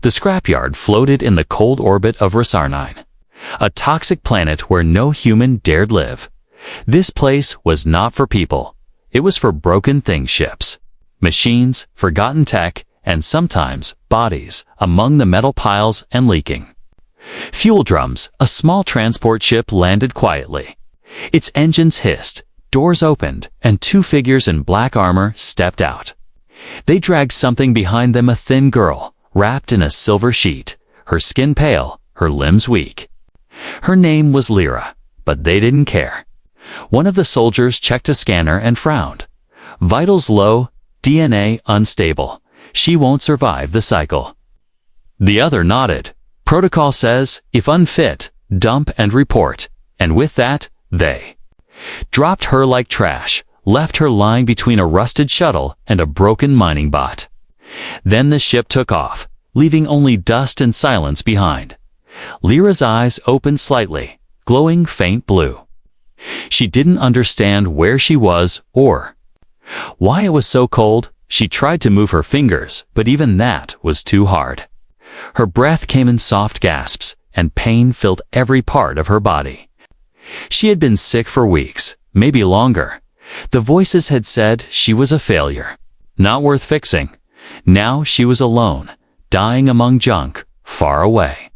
The scrapyard floated in the cold orbit of Rasarnine, a toxic planet where no human dared live. This place was not for people. It was for broken things ships, machines, forgotten tech, and sometimes bodies among the metal piles and leaking. Fuel drums, a small transport ship landed quietly. Its engines hissed, doors opened, and two figures in black armor stepped out. They dragged something behind them, a thin girl, wrapped in a silver sheet, her skin pale, her limbs weak. Her name was Lyra, but they didn't care. One of the soldiers checked a scanner and frowned. Vitals low, DNA unstable. She won't survive the cycle. The other nodded. Protocol says, if unfit, dump and report. And with that, they dropped her like trash, left her lying between a rusted shuttle and a broken mining bot. Then the ship took off, leaving only dust and silence behind. Lyra's eyes opened slightly, glowing faint blue. She didn't understand where she was or why it was so cold. She tried to move her fingers, but even that was too hard. Her breath came in soft gasps, and pain filled every part of her body. She had been sick for weeks, maybe longer. The voices had said she was a failure, not worth fixing. Now she was alone, dying among junk, far away.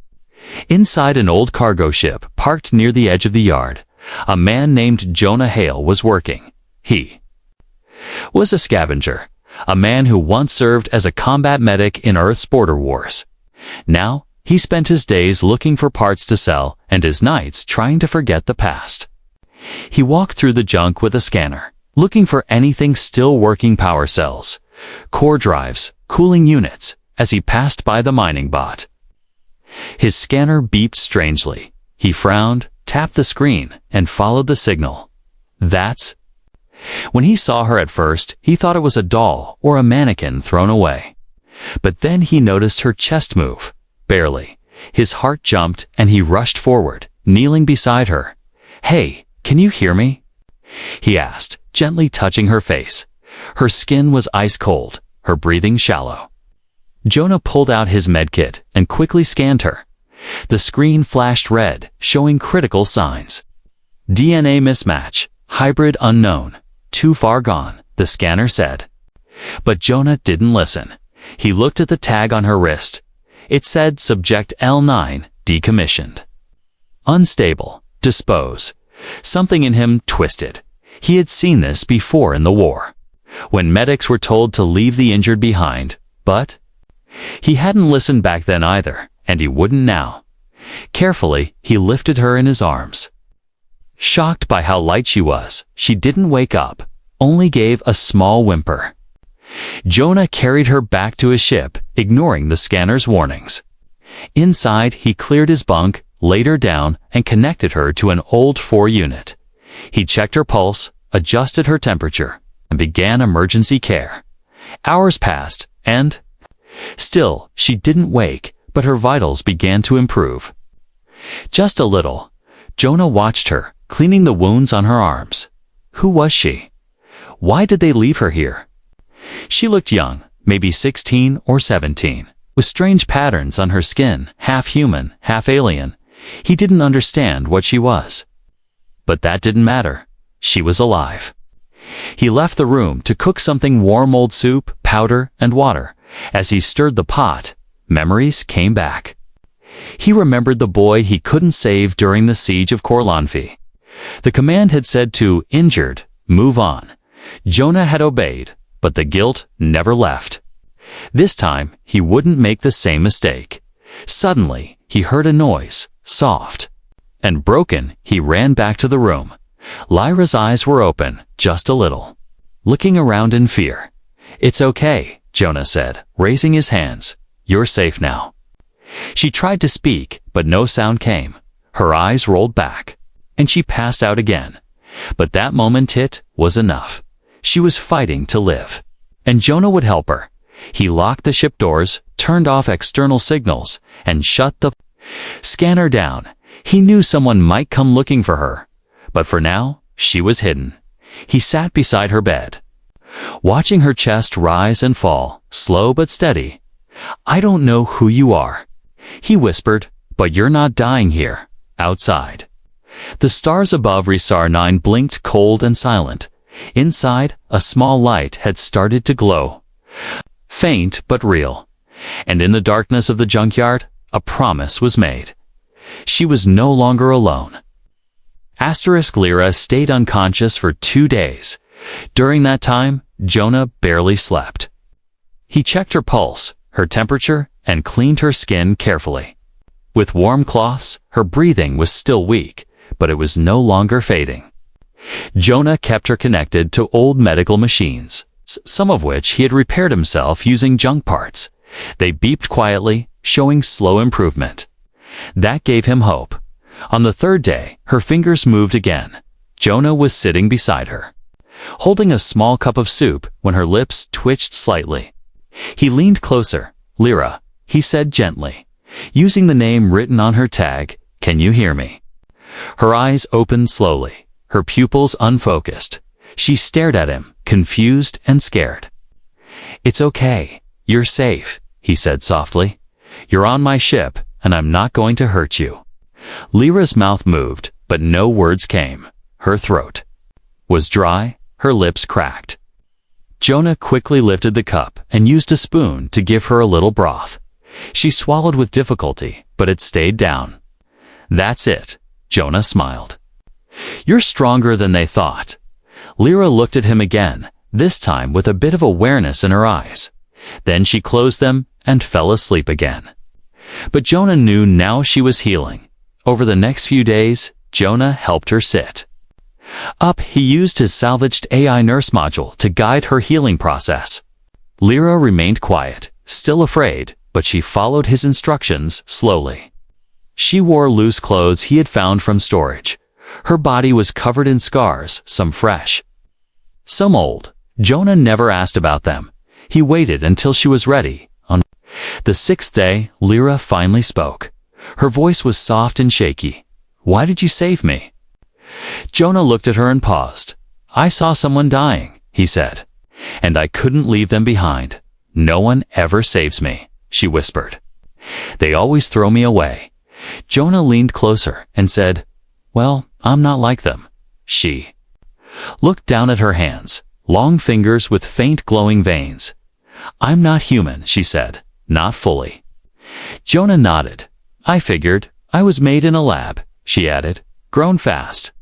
Inside an old cargo ship parked near the edge of the yard, a man named Jonah Hale was working. He was a scavenger, a man who once served as a combat medic in Earth's border wars. Now, he spent his days looking for parts to sell and his nights trying to forget the past. He walked through the junk with a scanner, looking for anything still working: power cells, core drives, cooling units, as he passed by the mining bot. His scanner beeped strangely. He frowned, tapped the screen, and followed the signal. That's... When he saw her at first, he thought it was a doll or a mannequin thrown away. But then he noticed her chest move. Barely. His heart jumped and he rushed forward, kneeling beside her. "Hey, can you hear me?" he asked, gently touching her face. Her skin was ice cold, her breathing shallow. Jonah pulled out his medkit and quickly scanned her. The screen flashed red, showing critical signs. DNA mismatch, hybrid unknown, too far gone, the scanner said. But Jonah didn't listen. He looked at the tag on her wrist. It said Subject L9, decommissioned. Unstable, dispose. Something in him twisted. He had seen this before in the war, when medics were told to leave the injured behind, but he hadn't listened back then either, and he wouldn't now. Carefully, he lifted her in his arms. Shocked by how light she was, she didn't wake up, only gave a small whimper. Jonah carried her back to his ship, ignoring the scanner's warnings. Inside, he cleared his bunk, laid her down, and connected her to an old 4 unit. He checked her pulse, adjusted her temperature, and began emergency care. Hours passed, and still, she didn't wake, but her vitals began to improve. Just a little. Jonah watched her, cleaning the wounds on her arms. Who was she? Why did they leave her here? She looked young, maybe 16 or 17, with strange patterns on her skin, half human, half alien. He didn't understand what she was. But that didn't matter. She was alive. He left the room to cook something warm: old soup, powder, and water. As he stirred the pot, memories came back. He remembered the boy he couldn't save during the siege of Korlanfi. The command had said to injured, move on. Jonah had obeyed, but the guilt never left. This time, he wouldn't make the same mistake. Suddenly, he heard a noise, soft and broken. He ran back to the room. Lyra's eyes were open, just a little, looking around in fear. It's okay, Jonah said, raising his hands. You're safe now. She tried to speak, but no sound came. Her eyes rolled back, and she passed out again. But that moment it was enough. She was fighting to live, and Jonah would help her. He locked the ship doors, turned off external signals, and shut the scanner down. He knew someone might come looking for her, but for now, she was hidden. He sat beside her bed, watching her chest rise and fall, slow but steady. I don't know who you are, he whispered, but you're not dying here, outside. The stars above Resar 9 blinked cold and silent. Inside, a small light had started to glow. Faint but real. And in the darkness of the junkyard, a promise was made. She was no longer alone. Lyra stayed unconscious for 2 days. During that time, Jonah barely slept. He checked her pulse, her temperature, and cleaned her skin carefully. With warm cloths, her breathing was still weak, but it was no longer fading. Jonah kept her connected to old medical machines, some of which he had repaired himself using junk parts. They beeped quietly, showing slow improvement. That gave him hope. On the 3rd day, her fingers moved again. Jonah was sitting beside her, holding a small cup of soup when her lips twitched slightly. He leaned closer. Lyra, he said gently, using the name written on her tag, can you hear me? Her eyes opened slowly, her pupils unfocused. She stared at him, confused and scared. It's okay. You're safe, he said softly. You're on my ship, and I'm not going to hurt you. Lyra's mouth moved, but no words came. Her throat was dry, her lips cracked. Jonah quickly lifted the cup and used a spoon to give her a little broth. She swallowed with difficulty, but it stayed down. That's it, Jonah smiled. You're stronger than they thought. Lyra looked at him again, this time with a bit of awareness in her eyes. Then she closed them and fell asleep again. But Jonah knew now she was healing. Over the next few days, Jonah helped her sit up. He used his salvaged AI nurse module to guide her healing process. Lyra remained quiet, still afraid, but she followed his instructions slowly. She wore loose clothes he had found from storage. Her body was covered in scars, some fresh, some old. Jonah never asked about them. He waited until she was ready. On the 6th day, Lyra finally spoke. Her voice was soft and shaky. Why did you save me? Jonah looked at her and paused. I saw someone dying, he said, and I couldn't leave them behind. No one ever saves me, she whispered. They always throw me away. Jonah leaned closer and said, well, I'm not like them. She looked down at her hands, long fingers with faint glowing veins. I'm not human, she said, not fully. Jonah nodded. I figured. I was made in a lab, she added, grown fast,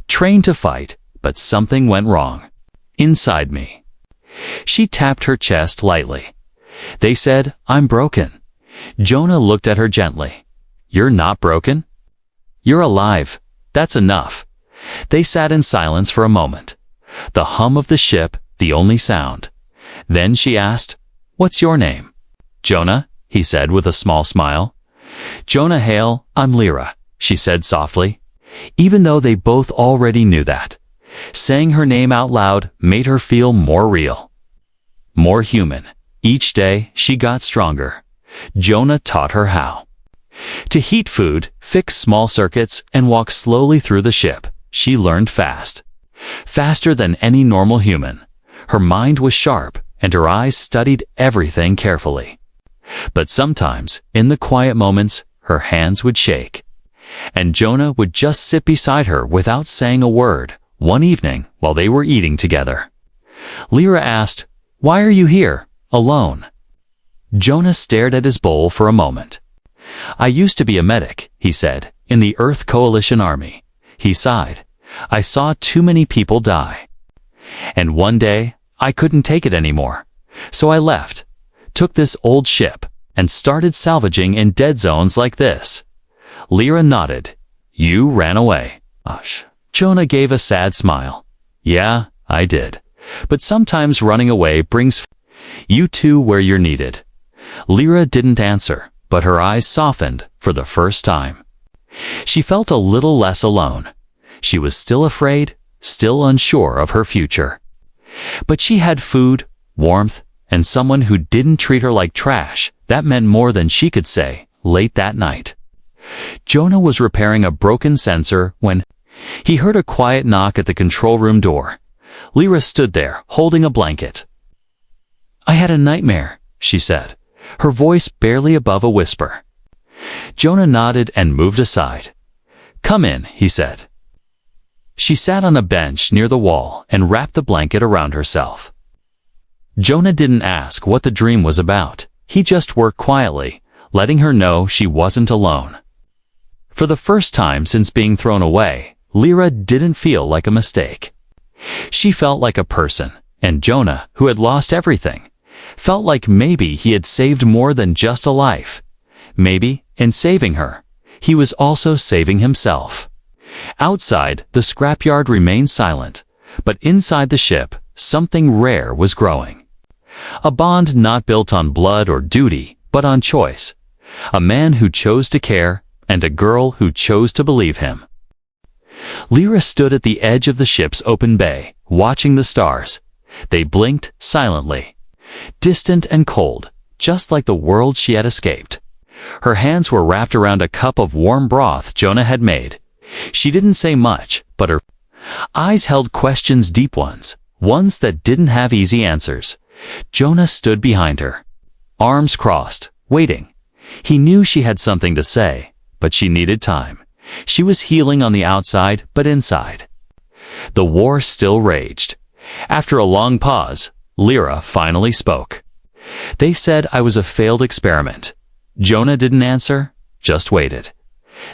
trained to fight, but something went wrong inside me. She tapped her chest lightly. They said, I'm broken. Jonah looked at her gently. You're not broken? You're alive. That's enough. They sat in silence for a moment. The hum of the ship, the only sound. Then she asked, what's your name? Jonah, he said with a small smile. Jonah Hale, I'm Lyra, she said softly. Even though they both already knew that, saying her name out loud made her feel more real, more human. Each day, she got stronger. Jonah taught her how to heat food, fix small circuits, and walk slowly through the ship. She learned fast. Faster than any normal human. Her mind was sharp, and her eyes studied everything carefully. But sometimes, in the quiet moments, her hands would shake. And Jonah would just sit beside her without saying a word. One evening, while they were eating together, Lyra asked, why are you here, alone? Jonah stared at his bowl for a moment. I used to be a medic, he said, in the Earth Coalition Army. He sighed. I saw too many people die. And one day, I couldn't take it anymore. So I left, took this old ship, and started salvaging in dead zones like this. Lyra nodded. You ran away. Jonah gave a sad smile. Yeah, I did. But sometimes running away brings you to where you're needed. Lyra didn't answer, but her eyes softened for the first time. She felt a little less alone. She was still afraid, still unsure of her future. But she had food, warmth, and someone who didn't treat her like trash. That meant more than she could say. Late that night, Jonah was repairing a broken sensor when he heard a quiet knock at the control room door. Lyra stood there, holding a blanket. I had a nightmare, she said. her voice barely above a whisper. Jonah nodded and moved aside. "Come in," he said. She sat on a bench near the wall and wrapped the blanket around herself. Jonah didn't ask what the dream was about. He just worked quietly, letting her know she wasn't alone. For the first time since being thrown away, Lyra didn't feel like a mistake. She felt like a person, and Jonah, who had lost everything, felt like maybe he had saved more than just a life. Maybe, in saving her, he was also saving himself. Outside, the scrapyard remained silent, but inside the ship, something rare was growing. A bond not built on blood or duty, but on choice. A man who chose to care, and a girl who chose to believe him. Lyra stood at the edge of the ship's open bay, watching the stars. They blinked silently, distant and cold, just like the world she had escaped. Her hands were wrapped around a cup of warm broth Jonah had made. She didn't say much, but her eyes held questions, deep ones that didn't have easy answers. Jonah stood behind her, arms crossed, waiting. He knew she had something to say, but she needed time. She was healing on the outside, but inside. The war still raged. After a long pause, Lyra finally spoke. "They said I was a failed experiment." Jonah didn't answer, just waited.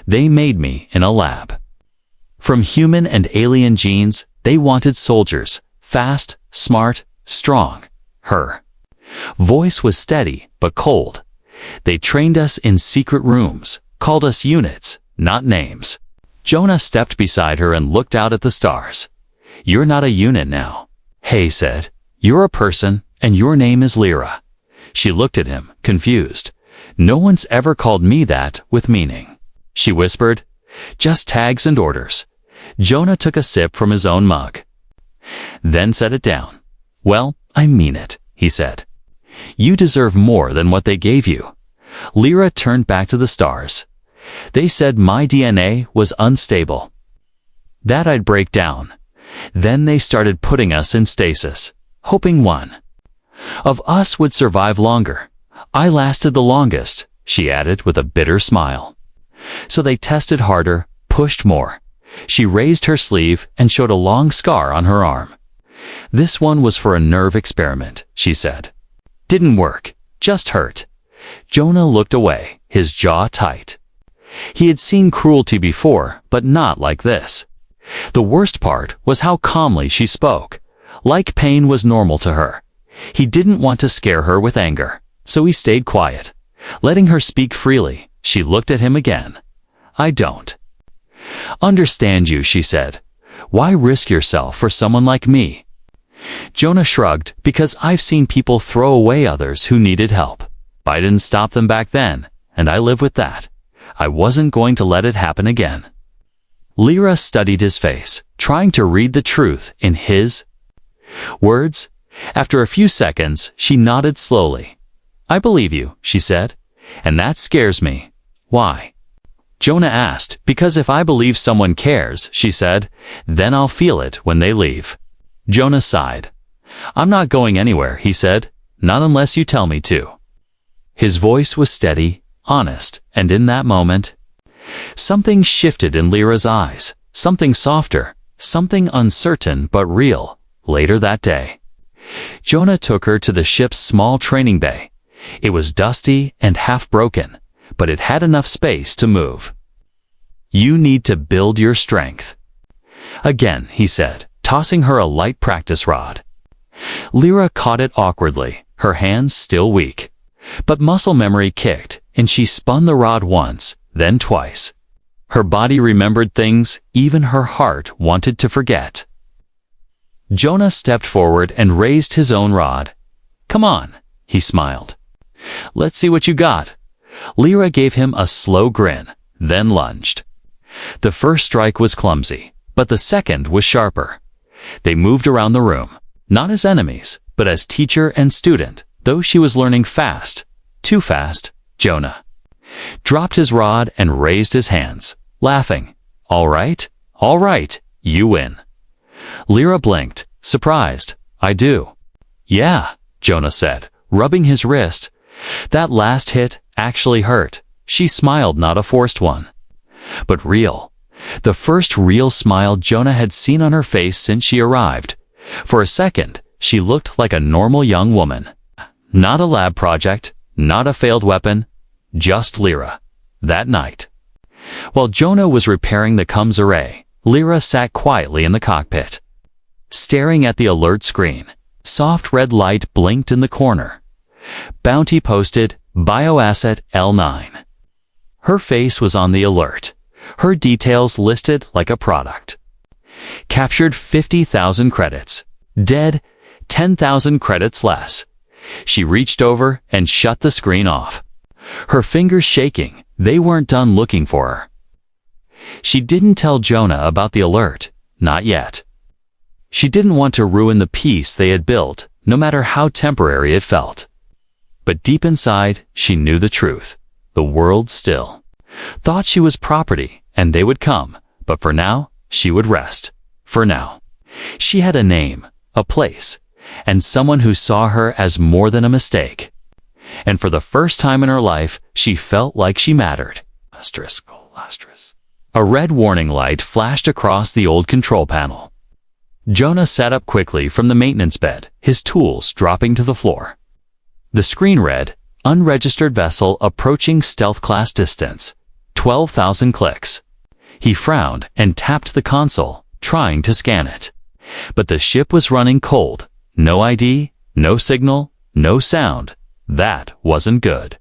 "They made me in a lab. From human and alien genes, they wanted soldiers, fast, smart, strong." Her voice was steady but cold. "They trained us in secret rooms, called us units, not names." Jonah stepped beside her and looked out at the stars. "You're not a unit now," he said. "You're a person, and your name is Lyra." She looked at him, confused. "No one's ever called me that with meaning," she whispered. "Just tags and orders." Jonah took a sip from his own mug, then set it down. "Well, I mean it," he said. "You deserve more than what they gave you." Lyra turned back to the stars. "They said my DNA was unstable, that I'd break down. Then they started putting us in stasis, hoping one of us would survive longer. I lasted the longest," she added with a bitter smile. "So they tested harder, pushed more." She raised her sleeve and showed a long scar on her arm. "This one was for a nerve experiment," she said. "Didn't work, just hurt." Jonah looked away, his jaw tight. He had seen cruelty before, but not like this. The worst part was how calmly she spoke, like pain was normal to her. He didn't want to scare her with anger, so he stayed quiet, letting her speak freely. She looked at him again. "I don't understand you," she said. "Why risk yourself for someone like me?" Jonah shrugged. "Because I've seen people throw away others who needed help. I didn't stop them back then, and I live with that. I wasn't going to let it happen again." Lyra studied his face, trying to read the truth in his words. After a few seconds, she nodded slowly. "I believe you," she said, "and that scares me." "Why?" Jonah asked. "Because if I believe someone cares," she said, "then I'll feel it when they leave." Jonah sighed. "I'm not going anywhere," he said, "not unless you tell me to." His voice was steady, honest, and in that moment, something shifted in Lyra's eyes, something softer, something uncertain but real. Later that day, Jonah took her to the ship's small training bay. It was dusty and half broken, but it had enough space to move. "You need to build your strength again," he said, tossing her a light practice rod. Lyra caught it awkwardly, her hands still weak. But muscle memory kicked, and she spun the rod once, then twice. Her body remembered things even her heart wanted to forget. Jonah stepped forward and raised his own rod. "Come on," he smiled. "Let's see what you got." Lyra gave him a slow grin, then lunged. The first strike was clumsy, but the second was sharper. They moved around the room, not as enemies, but as teacher and student, though she was learning fast. Too fast. Jonah dropped his rod and raised his hands, laughing. All right, you win." Lyra blinked, surprised. "I do." "Yeah," Jonah said, rubbing his wrist. That last hit actually hurt. She smiled, not a forced one, but real. The first real smile Jonah had seen on her face since she arrived. For a second, she looked like a normal young woman. Not a lab project, not a failed weapon, just Lyra. That night, while Jonah was repairing the comms array, Lyra sat quietly in the cockpit, staring at the alert screen. Soft red light blinked in the corner. Bounty posted, bioasset L9. Her face was on the alert. Her details listed like a product. Captured 50,000 credits. Dead 10,000 credits less. She reached over and shut the screen off. Her fingers shaking. They weren't done looking for her. She didn't tell Jonah about the alert. Not yet. She didn't want to ruin the peace they had built, no matter how temporary it felt. But deep inside, she knew the truth. The world still thought she was property, and they would come. But for now, she would rest. For now. She had a name, a place, and someone who saw her as more than a mistake. And for the first time in her life, she felt like she mattered. A red warning light flashed across the old control panel. Jonah sat up quickly from the maintenance bed, his tools dropping to the floor. The screen read, unregistered vessel approaching stealth class distance, 12,000 clicks. He frowned and tapped the console, trying to scan it. But the ship was running cold. No ID, no signal, no sound. That wasn't good.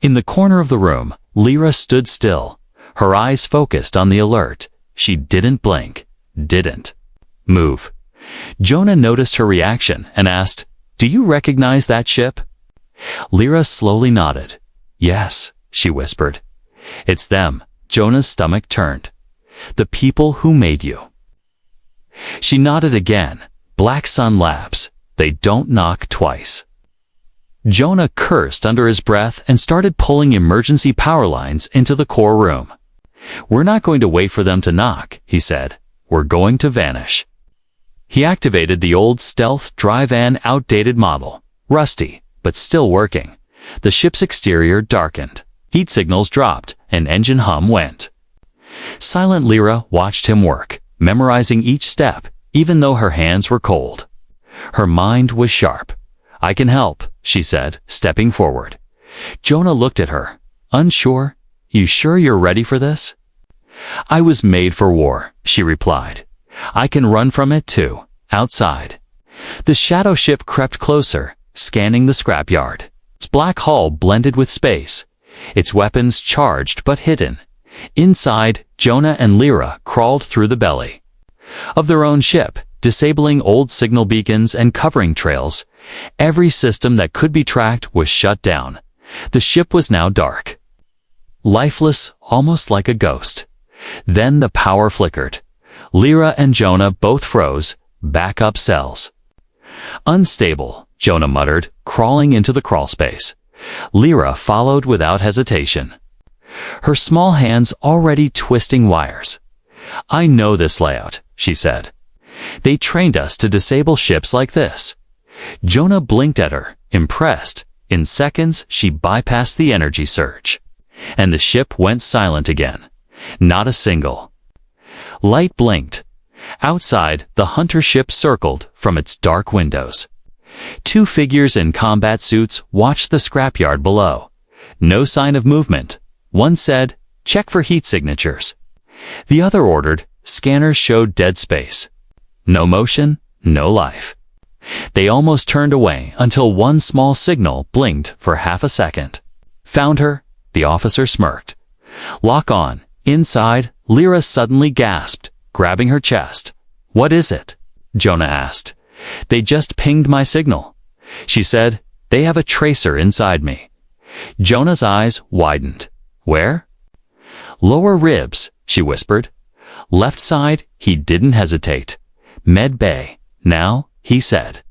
In the corner of the room, Lyra stood still, her eyes focused on the alert. She didn't blink, didn't move. Jonah noticed her reaction and asked, "Do you recognize that ship?" Lyra slowly nodded. "Yes," she whispered. "It's them." Jonah's stomach turned. "The people who made you." She nodded again. "Black Sun Labs. They don't knock twice." Jonah cursed under his breath and started pulling emergency power lines into the core room. "We're not going to wait for them to knock," he said. "We're going to vanish." He activated the old stealth dry-van outdated model, rusty, but still working. The ship's exterior darkened. Heat signals dropped, and engine hum went. Silent Lyra watched him work, memorizing each step, even though her hands were cold. Her mind was sharp. "I can help," she said, stepping forward. Jonah looked at her, unsure. "You sure you're ready for this?" "I was made for war," she replied. "I can run from it too, outside." The shadow ship crept closer, scanning the scrapyard. Its black hull blended with space, its weapons charged but hidden. Inside, Jonah and Lyra crawled through the belly of their own ship, disabling old signal beacons and covering trails. Every system that could be tracked was shut down. The ship was now dark, lifeless, almost like a ghost. Then the power flickered. Lyra and Jonah both froze, backup cells. "Unstable," Jonah muttered, crawling into the crawlspace. Lyra followed without hesitation, her small hands already twisting wires. "I know this layout," she said. "They trained us to disable ships like this." Jonah blinked at her, impressed. In seconds, she bypassed the energy surge, and the ship went silent again. Not a single light blinked. Outside, the hunter ship circled from its dark windows. Two figures in combat suits watched the scrapyard below. No sign of movement. One said, "Check for heat signatures." The other ordered, "Scanners showed dead space." No motion, no life. They almost turned away until one small signal blinked for half a second. "Found her," the officer smirked. "Lock on." Inside, Lyra suddenly gasped, grabbing her chest. "What is it?" Jonah asked. "They just pinged my signal." She said, "They have a tracer inside me." Jonah's eyes widened. "Where?" "Lower ribs," she whispered. "Left side." He didn't hesitate. "Med bay." "Now," he said,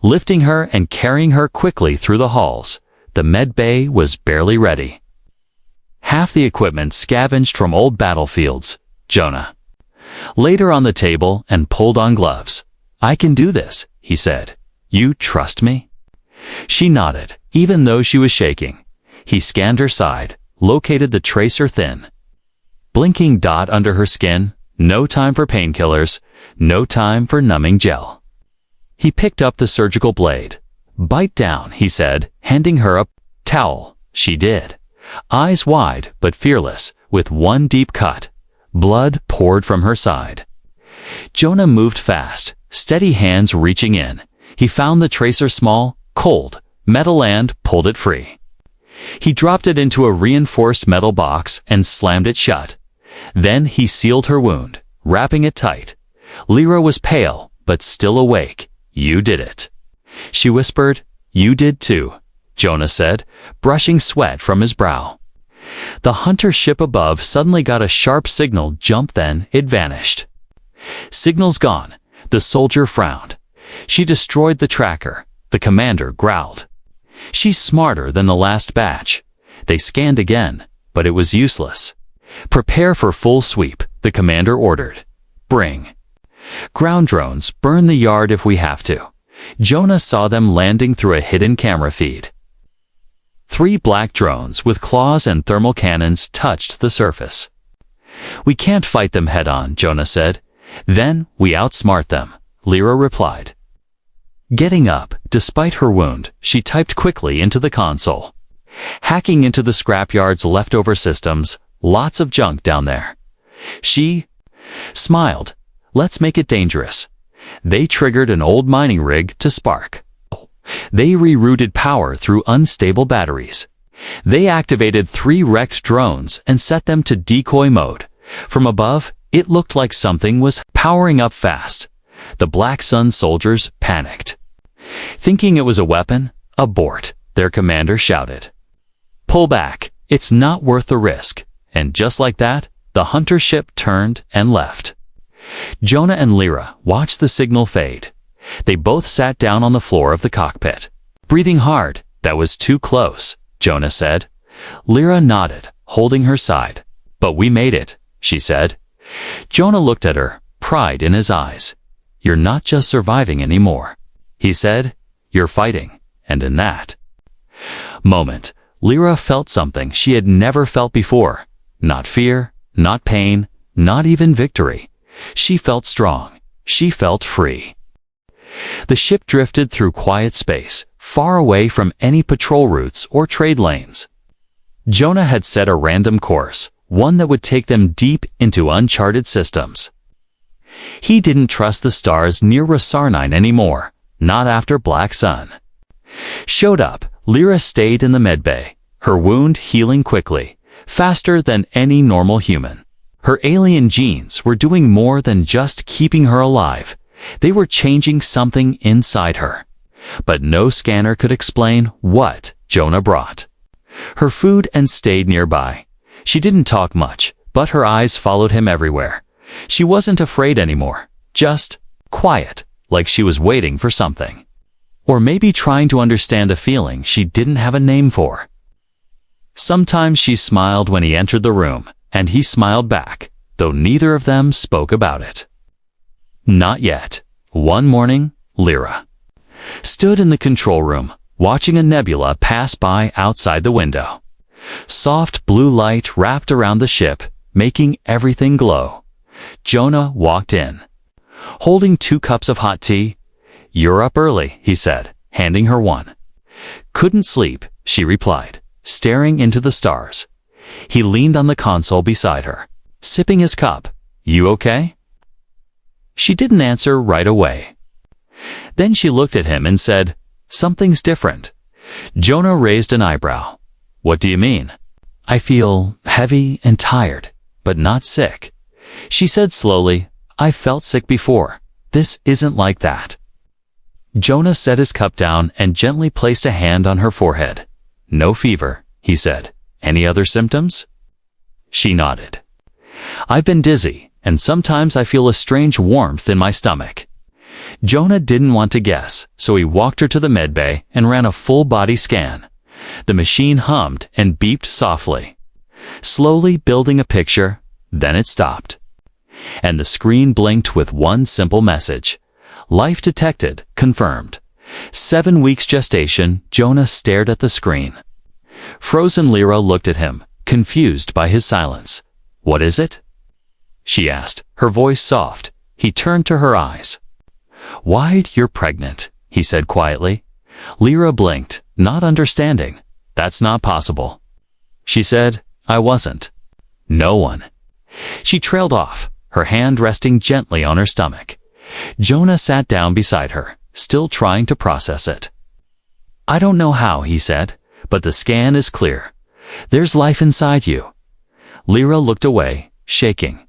lifting her and carrying her quickly through the halls. The med bay was barely ready. Half the equipment scavenged from old battlefields. Jonah laid her on the table and pulled on gloves. "I can do this," he said. "You trust me?" She nodded. even though she was shaking. He scanned her side, located the tracer thin, blinking dot under her skin. No time for painkillers, no time for numbing gel. He picked up the surgical blade. Bite down, he said, handing her a towel. She did. Eyes wide but fearless, with one deep cut. Blood poured from her side. Jonah moved fast, steady hands reaching in. He found the tracer small, cold, metal and pulled it free. He dropped it into a reinforced metal box and slammed it shut. Then he sealed her wound, wrapping it tight. Lyra was pale, but still awake. You did it. She whispered. You did too, Jonah said, brushing sweat from his brow. The hunter ship above suddenly got a sharp signal jump, then it vanished. Signal's gone. The soldier frowned. She destroyed the tracker. The commander growled. She's smarter than the last batch. They scanned again, but it was useless. Prepare for full sweep, the commander ordered. Bring ground drones, burn the yard if we have to. Jonah saw them landing through a hidden camera feed. 3 black drones with claws and thermal cannons touched the surface. We can't fight them head-on, Jonah said. Then we outsmart them, Lyra replied. Getting up, despite her wound, she typed quickly into the console. Hacking into the scrapyard's leftover systems, lots of junk down there. She smiled. Let's make it dangerous. They triggered an old mining rig to spark. They rerouted power through unstable batteries. They activated 3 wrecked drones and set them to decoy mode. From above, it looked like something was powering up fast. The Black Sun soldiers panicked. Thinking it was a weapon, abort, their commander shouted. Pull back, it's not worth the risk. And just like that, the hunter ship turned and left. Jonah and Lyra watched the signal fade. They both sat down on the floor of the cockpit. Breathing hard, that was too close, Jonah said. Lyra nodded, holding her side. But we made it, she said. Jonah looked at her, pride in his eyes. You're not just surviving anymore, he said. You're fighting, and in that moment, Lyra felt something she had never felt before. Not fear, not pain, not even victory. She felt strong. She felt free. The ship drifted through quiet space, far away from any patrol routes or trade lanes. Jonah had set a random course, one that would take them deep into uncharted systems. He didn't trust the stars near Rasar-9 anymore, not after Black Sun. Showed up, Lyra stayed in the medbay, her wound healing quickly, faster than any normal human. Her alien genes were doing more than just keeping her alive. They were changing something inside her. But no scanner could explain what Jonah brought. Her food and stayed nearby. She didn't talk much, but her eyes followed him everywhere. She wasn't afraid anymore, just quiet, like she was waiting for something. Or maybe trying to understand a feeling she didn't have a name for. Sometimes she smiled when he entered the room, and he smiled back, though neither of them spoke about it. Not yet. One morning, Lyra stood in the control room, watching a nebula pass by outside the window. Soft blue light wrapped around the ship, making everything glow. Jonah walked in, holding 2 cups of hot tea. You're up early, he said, handing her one. Couldn't sleep, she replied, staring into the stars. He leaned on the console beside her, sipping his cup. You okay? She didn't answer right away. Then she looked at him and said, Something's different. Jonah raised an eyebrow. What do you mean? I feel heavy and tired, but not sick. She said slowly, I felt sick before. This isn't like that. Jonah set his cup down and gently placed a hand on her forehead. No fever, he said. Any other symptoms? She nodded. I've been dizzy, and sometimes I feel a strange warmth in my stomach. Jonah didn't want to guess, so he walked her to the medbay and ran a full-body scan. The machine hummed and beeped softly, slowly building a picture. Then it stopped. And the screen blinked with one simple message. Life detected, confirmed. 7 weeks gestation. Jonah stared at the screen. Frozen Lyra looked at him, confused by his silence. "What is it?" she asked, her voice soft. He turned to her eyes. "Wide, you're pregnant," he said quietly. Lyra blinked, not understanding. "That's not possible." She said, "I wasn't." "No one." She trailed off, her hand resting gently on her stomach. Jonah sat down beside her, still trying to process it. "I don't know how," he said, "but the scan is clear. There's life inside you." Lyra looked away, shaking.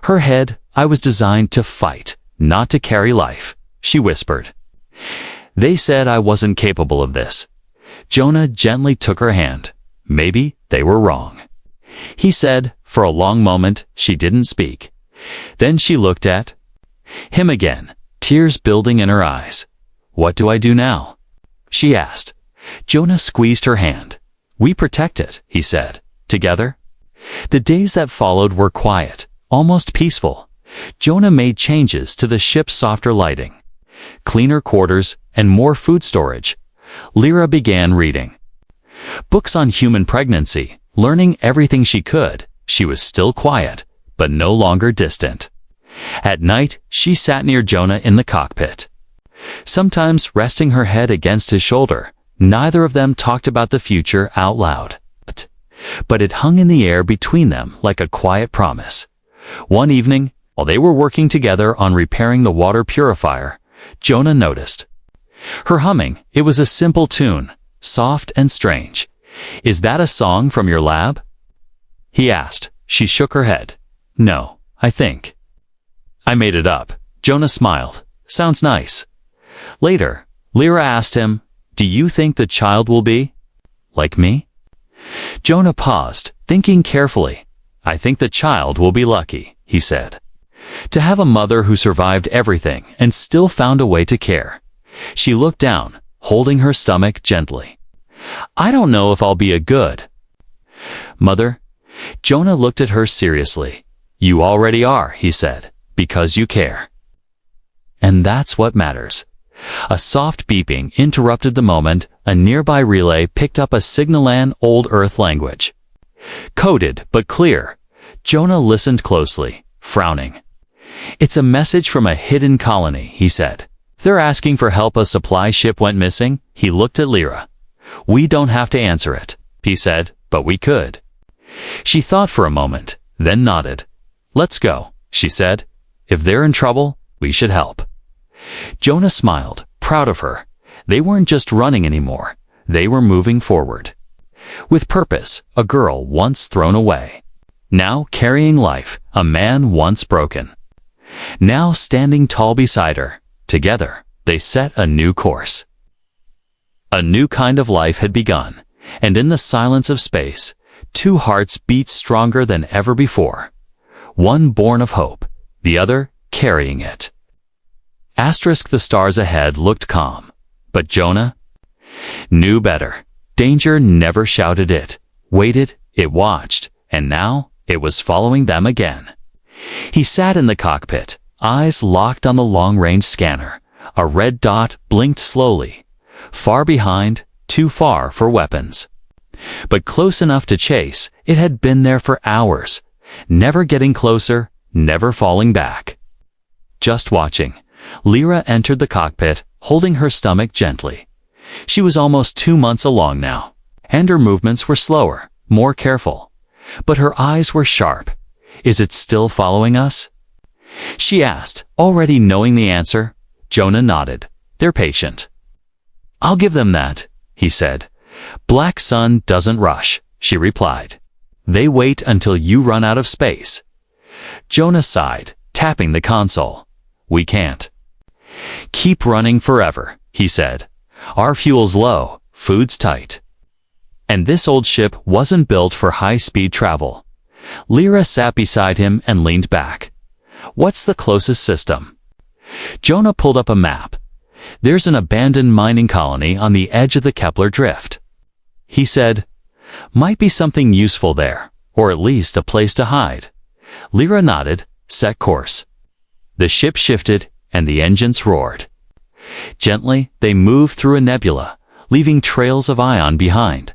Her head, "I was designed to fight, not to carry life," she whispered. "They said I wasn't capable of this." Jonah gently took her hand. "Maybe they were wrong." He said. For a long moment, she didn't speak. Then she looked at him again, tears building in her eyes. "What do I do now?" she asked. Jonah squeezed her hand. "We protect it," he said. "Together." The days that followed were quiet, almost peaceful. Jonah made changes to the ship's softer lighting, cleaner quarters, and more food storage. Lyra began reading books on human pregnancy, learning everything she could. She was still quiet, but no longer distant. At night, she sat near Jonah in the cockpit, sometimes resting her head against his shoulder. Neither of them talked about the future out loud, but it hung in the air between them like a quiet promise. One evening, while they were working together on repairing the water purifier, Jonah noticed her humming. It was a simple tune, soft and strange. "Is that a song from your lab?" he asked. She shook her head. "No, I think I made it up." Jonah smiled. "Sounds nice." Later, Lyra asked him, "Do you think the child will be like me?" Jonah paused, thinking carefully. "I think the child will be lucky," he said, "to have a mother who survived everything and still found a way to care." She looked down, holding her stomach gently. "I don't know if I'll be a good mother." Jonah looked at her seriously. "You already are," he said, "because you care. And that's what matters." A soft beeping interrupted the moment. A nearby relay picked up a Signalan Old Earth language. Coded but clear. Jonah listened closely, frowning. "It's a message from a hidden colony," he said. "They're asking for help. A supply ship went missing." He looked at Lyra. "We don't have to answer it," he said, "but we could." She thought for a moment, then nodded. "Let's go," she said. "If they're in trouble, we should help." Jonah smiled, proud of her. They weren't just running anymore. They were moving forward. With purpose, a girl once thrown away. Now carrying life, a man once broken. Now standing tall beside her. Together, they set a new course. A new kind of life had begun, and in the silence of space, two hearts beat stronger than ever before. One born of hope, the other carrying it. The stars ahead looked calm, but Jonah knew better. Danger never shouted it, waited, it watched, and now it was following them again. He sat in the cockpit, eyes locked on the long-range scanner. A red dot blinked slowly. Far behind, too far for weapons. But close enough to chase. It had been there for hours, never getting closer, never falling back. Just watching. Lyra entered the cockpit, holding her stomach gently. She was almost 2 months along now, and her movements were slower, more careful. But her eyes were sharp. "Is it still following us?" she asked, already knowing the answer. Jonah nodded. "They're patient." "I'll give them that," he said. "Black Sun doesn't rush," she replied. "They wait until you run out of space." Jonah sighed, tapping the console. "We can't keep running forever," he said. "Our fuel's low, food's tight. And this old ship wasn't built for high-speed travel." Lyra sat beside him and leaned back. "What's the closest system?" Jonah pulled up a map. "There's an abandoned mining colony on the edge of the Kepler drift," he said. "Might be something useful there, or at least a place to hide." Lyra nodded, set course. The ship shifted, and the engines roared. Gently, they moved through a nebula, leaving trails of ion behind.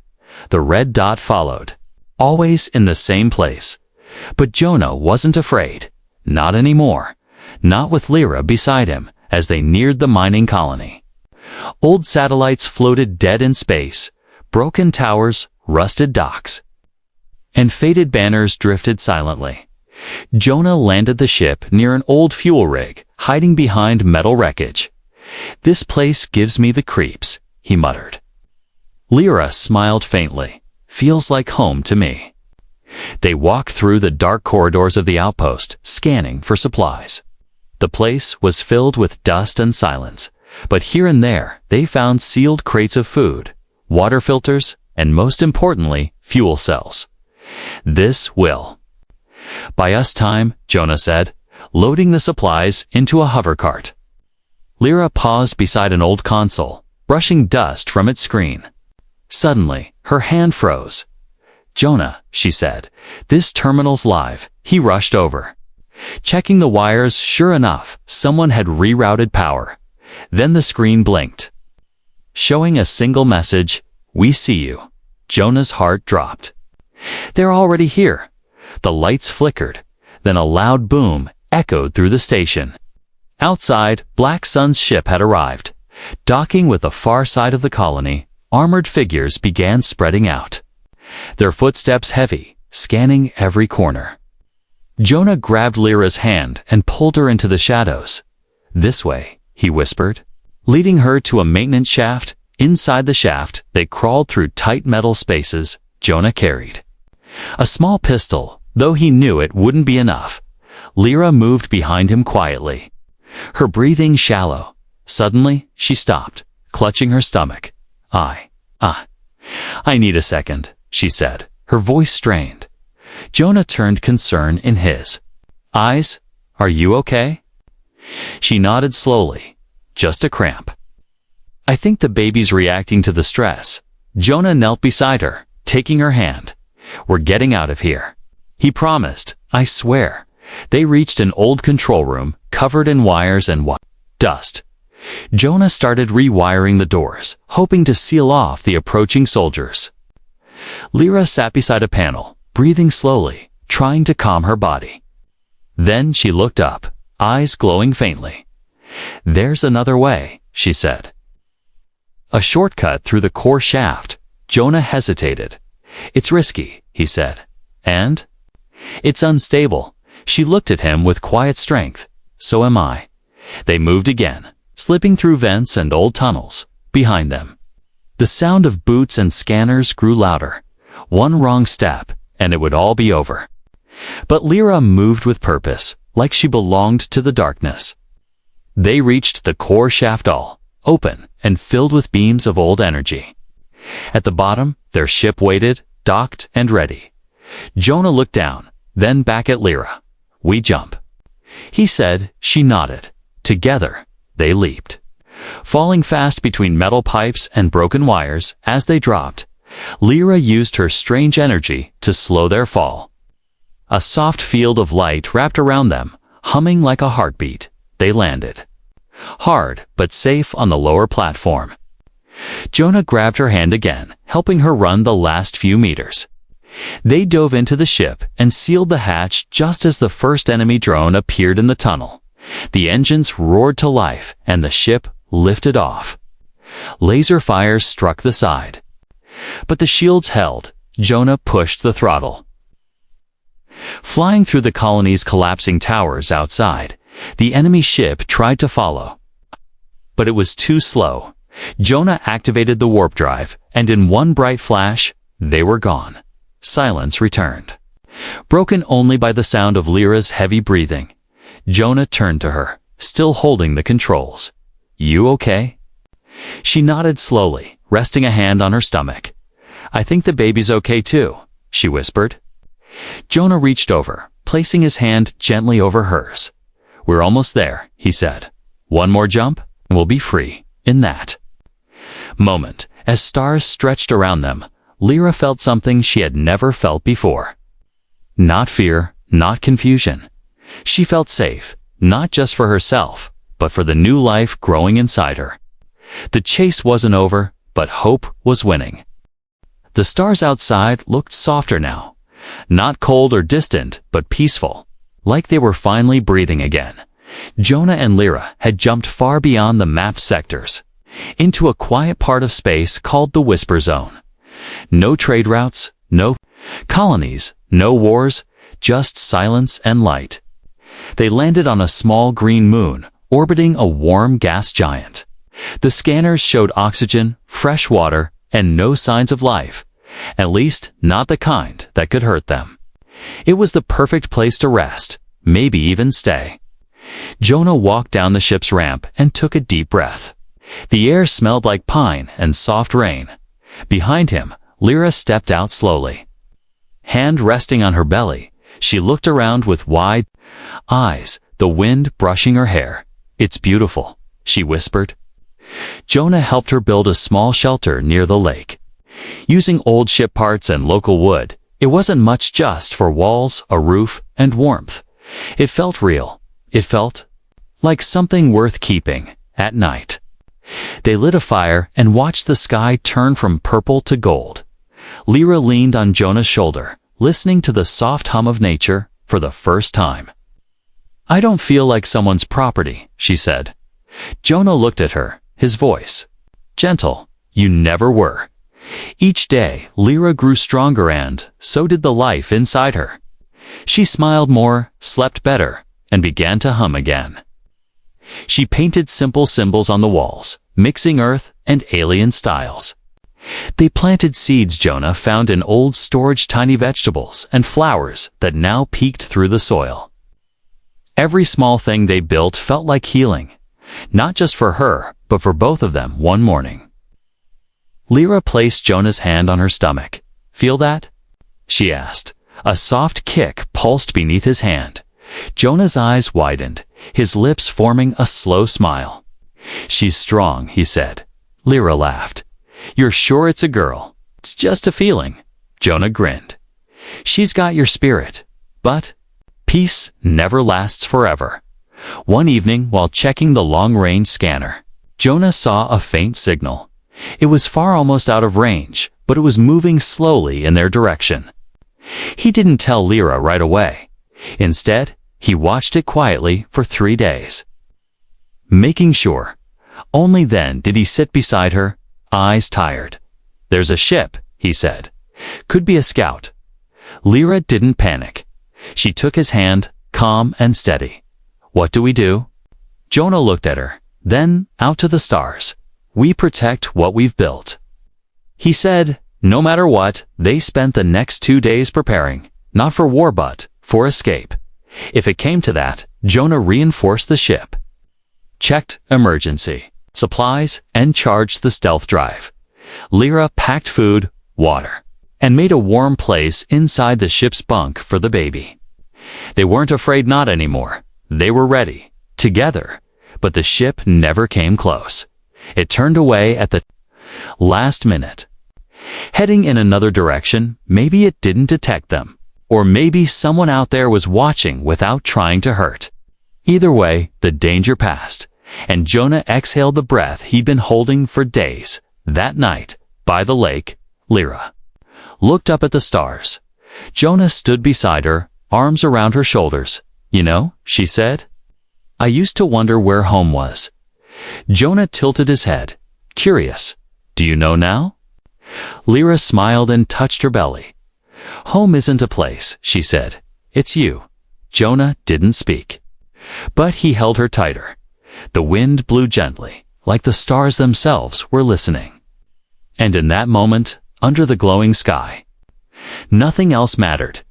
The red dot followed, always in the same place. But Jonah wasn't afraid. Not anymore. Not with Lyra beside him as they neared the mining colony. Old satellites floated dead in space. Broken towers, rusted docks, and faded banners drifted silently. Jonah landed the ship near an old fuel rig, hiding behind metal wreckage. "This place gives me the creeps," he muttered. Lyra smiled faintly. "Feels like home to me." They walked through the dark corridors of the outpost, scanning for supplies. The place was filled with dust and silence, but here and there they found sealed crates of food, water filters, and most importantly, fuel cells. "This will buy us time," Jonah said, loading the supplies into a hover cart. Lyra paused beside an old console, brushing dust from its screen. Suddenly, her hand froze. "Jonah," she said, "this terminal's live." He rushed over. Checking the wires, sure enough, someone had rerouted power. Then the screen blinked, showing a single message, "We see you." Jonah's heart dropped. "They're already here." The lights flickered. Then a loud boom echoed through the station. Outside, Black Sun's ship had arrived. Docking with the far side of the colony, armored figures began spreading out, their footsteps heavy, scanning every corner. Jonah grabbed Lyra's hand and pulled her into the shadows. "This way," he whispered, leading her to a maintenance shaft. Inside the shaft, they crawled through tight metal spaces. Jonah carried a small pistol, though he knew it wouldn't be enough. Lyra moved behind him quietly, her breathing shallow. Suddenly, she stopped, clutching her stomach. I need a second," she said, her voice strained. Jonah turned concern in his eyes. "Are you okay?" She nodded slowly. "Just a cramp. I think the baby's reacting to the stress." Jonah knelt beside her, taking her hand. "We're getting out of here," he promised. "I swear." They reached an old control room, covered in wires and dust. Jonah started rewiring the doors, hoping to seal off the approaching soldiers. Lyra sat beside a panel, breathing slowly, trying to calm her body. Then she looked up, eyes glowing faintly. "There's another way," she said. "A shortcut through the core shaft." Jonah hesitated. "It's risky," he said. "And?" "It's unstable." She looked at him with quiet strength. "So am I." They moved again, slipping through vents and old tunnels. Behind them, the sound of boots and scanners grew louder. One wrong step, and it would all be over. But Lyra moved with purpose, like she belonged to the darkness. They reached the core shaft, all open and filled with beams of old energy. At the bottom, their ship waited, docked and ready. Jonah looked down, then back at Lyra. "We jump," he said. She nodded. Together, they leaped, falling fast between metal pipes and broken wires. As they dropped, Lyra used her strange energy to slow their fall. A soft field of light wrapped around them, humming like a heartbeat. They landed, hard but safe, on the lower platform. Jonah grabbed her hand again, helping her run the last few meters. They dove into the ship and sealed the hatch just as the first enemy drone appeared in the tunnel. The engines roared to life and the ship lifted off. Laser fires struck the side, but the shields held. Jonah pushed the throttle. Flying through the colony's collapsing towers outside, the enemy ship tried to follow, but it was too slow. Jonah activated the warp drive, and in one bright flash, they were gone. Silence returned, broken only by the sound of Lyra's heavy breathing. Jonah turned to her, still holding the controls. "You okay?" She nodded slowly, resting a hand on her stomach. "I think the baby's okay too," she whispered. Jonah reached over, placing his hand gently over hers. "We're almost there," he said. "One more jump, and we'll be free." In that moment, as stars stretched around them, Lyra felt something she had never felt before. Not fear, not confusion. She felt safe, not just for herself, but for the new life growing inside her. The chase wasn't over, but hope was winning. The stars outside looked softer now, not cold or distant, but peaceful, like they were finally breathing again. Jonah and Lyra had jumped far beyond the mapped sectors, into a quiet part of space called the Whisper Zone. No trade routes, no colonies, no wars, just silence and light. They landed on a small green moon, orbiting a warm gas giant. The scanners showed oxygen, fresh water, and no signs of life, at least not the kind that could hurt them. It was the perfect place to rest, maybe even stay. Jonah walked down the ship's ramp and took a deep breath. The air smelled like pine and soft rain. Behind him, Lyra stepped out slowly. Hand resting on her belly, she looked around with wide eyes, the wind brushing her hair. "It's beautiful," she whispered. Jonah helped her build a small shelter near the lake. Using old ship parts and local wood, it wasn't much, just for walls, a roof, and warmth. It felt real. It felt like something worth keeping at night. They lit a fire and watched the sky turn from purple to gold. Lyra leaned on Jonah's shoulder, listening to the soft hum of nature for the first time. "I don't feel like someone's property," she said. Jonah looked at her, his voice gentle. "You never were." Each day, Lyra grew stronger, and so did the life inside her. She smiled more, slept better, and began to hum again. She painted simple symbols on the walls, mixing earth and alien styles. They planted seeds Jonah found in old storage, tiny vegetables and flowers that now peeked through the soil. Every small thing they built felt like healing, not just for her, but for both of them. One morning, Lyra placed Jonah's hand on her stomach. "Feel that?" she asked. A soft kick pulsed beneath his hand. Jonah's eyes widened, his lips forming a slow smile. "She's strong," he said. Lyra laughed. "You're sure it's a girl?" "It's just a feeling." Jonah grinned. "She's got your spirit. But peace never lasts forever." One evening, while checking the long-range scanner, Jonah saw a faint signal. It was far, almost out of range, but it was moving slowly in their direction. He didn't tell Lyra right away. Instead, he watched it quietly for 3 days, making sure. Only then did he sit beside her, eyes tired. "There's a ship," he said. "Could be a scout." Lyra didn't panic. She took his hand, calm and steady. "What do we do?" Jonah looked at her, then out to the stars. "We protect what we've built," he said. No matter what, they spent the next 2 days preparing, not for war but for escape. If it came to that, Jonah reinforced the ship, checked emergency supplies, and charged the stealth drive. Lyra packed food, water, and made a warm place inside the ship's bunk for the baby. They weren't afraid, not anymore. They were ready, together, but the ship never came close. It turned away at the last minute, heading in another direction. Maybe it didn't detect them, or maybe someone out there was watching without trying to hurt. Either way, the danger passed, and Jonah exhaled the breath he'd been holding for days. That night, by the lake, Lyra looked up at the stars. Jonah stood beside her, arms around her shoulders. "You know," she said, "I used to wonder where home was." Jonah tilted his head, curious. "Do you know now?" Lyra smiled and touched her belly. "Home isn't a place," she said. "It's you." Jonah didn't speak, but he held her tighter. The wind blew gently, like the stars themselves were listening. And in that moment, under the glowing sky, nothing else mattered.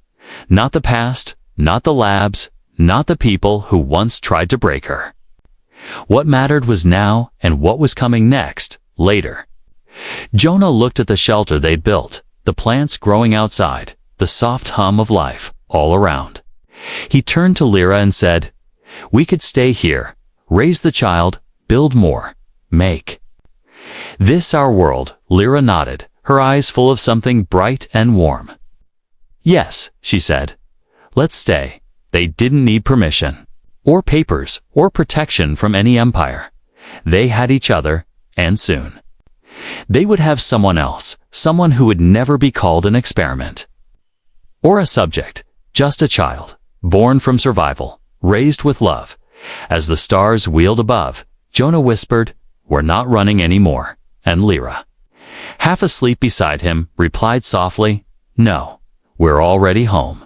Not the past, not the labs, not the people who once tried to break her. What mattered was now and what was coming next, later. Jonah looked at the shelter they'd built, the plants growing outside, the soft hum of life all around. He turned to Lyra and said, "We could stay here, raise the child, build more, make this our world." Lyra nodded, her eyes full of something bright and warm. "Yes," she said. "Let's stay." They didn't need permission. or papers, or protection from any empire. They had each other, and soon. They would have someone else, someone who would never be called an experiment. Or a subject, just a child, born from survival, raised with love. As the stars wheeled above, Jonah whispered, "We're not running anymore," and Lyra, half asleep beside him, replied softly, "No, we're already home."